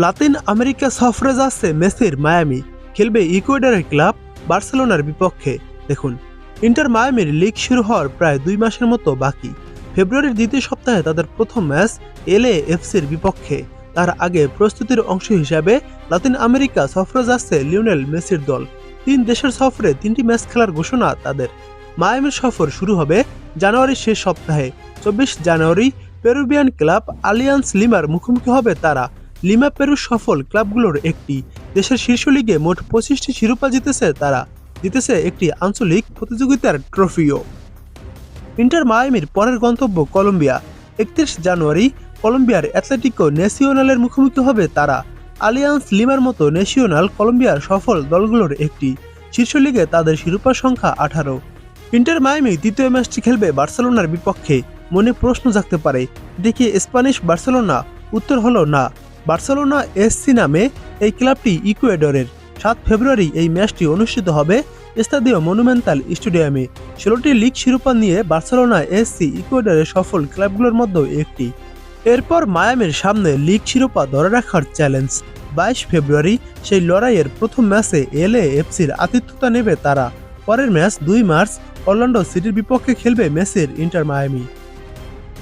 Latin America সফরে যাচ্ছে মেসির মায়ামি, খেলবে ইকুয়েডরের ক্লাব বার্সেলোনার বিপক্ষে। দেখুন, ইন্টার মায়ামির লিগ শুরু হওয়ার প্রায় 2 মাসের মতো বাকি। ফেব্রুয়ারির দ্বিতীয় সপ্তাহে তাদের প্রথম ম্যাচ এলএএফসির বিপক্ষে। তার আগে প্রস্তুতির অংশ হিসাবে লাতিন আমেরিকা সফরে যাচ্ছে লিওনেল মেসির দল। 3 দেশের সফরে 3টি ম্যাচ খেলার ঘোষণা তাদের। মায়ামির সফর শুরু হবে জানুয়ারির শেষ সপ্তাহে। 24 জানুয়ারি পেরুভিয়ান ক্লাব আলিয়ান্স লিমার মুখোমুখি হবে তারা। লিমা পেরুর সফল ক্লাবগুলোর একটি। দেশের শীর্ষ লিগে মোট 25টি শিরোপা জিতেছে তারা, জিতেছে একটি আঞ্চলিক প্রতিযোগিতার ট্রফিও। ইন্টার মায়ামির পরের গন্তব্য কলম্বিয়া। 31 জানুয়ারি কলম্বিয়ার অ্যাথলেটিকো ন্যাসিওনালের মুখোমুখি হবে তারা। আলিয়ান্স লিমার মতো ন্যাসিওনাল কলম্বিয়ার সফল দলগুলোর একটি। শীর্ষ লিগে তাদের শিরোপার সংখ্যা 18। ইন্টার মায়ামি দ্বিতীয় ম্যাচটি খেলবে বার্সেলোনার বিপক্ষে। মনে প্রশ্ন জাগতে পারে, দেখি স্প্যানিশ বার্সেলোনা? উত্তর হলো না। বার্সেলোনা এসসি নামে এই ক্লাবটি ইকুয়েডরের। 7 ফেব্রুয়ারি এই ম্যাচটি অনুষ্ঠিত হবে স্তাদিও মনুমেন্তাল স্টেডিয়ামে। 16টি লিগ শিরোপা নিয়ে বার্সেলোনা এসসি ইকুয়েডরের সফল ক্লাবগুলোর মধ্যে একটি। এরপর মায়ামির সামনে লিগ শিরোপা ধরে রাখার চ্যালেঞ্জ। 22 ফেব্রুয়ারি সেই লড়াইয়ের প্রথম ম্যাচে এলএএফসির আতিথ্যতা নেবে তারা। পরের ম্যাচ 2 মার্চ অরল্যান্ডো সিটির বিপক্ষে খেলবে মেসির ইন্টার মায়ামি।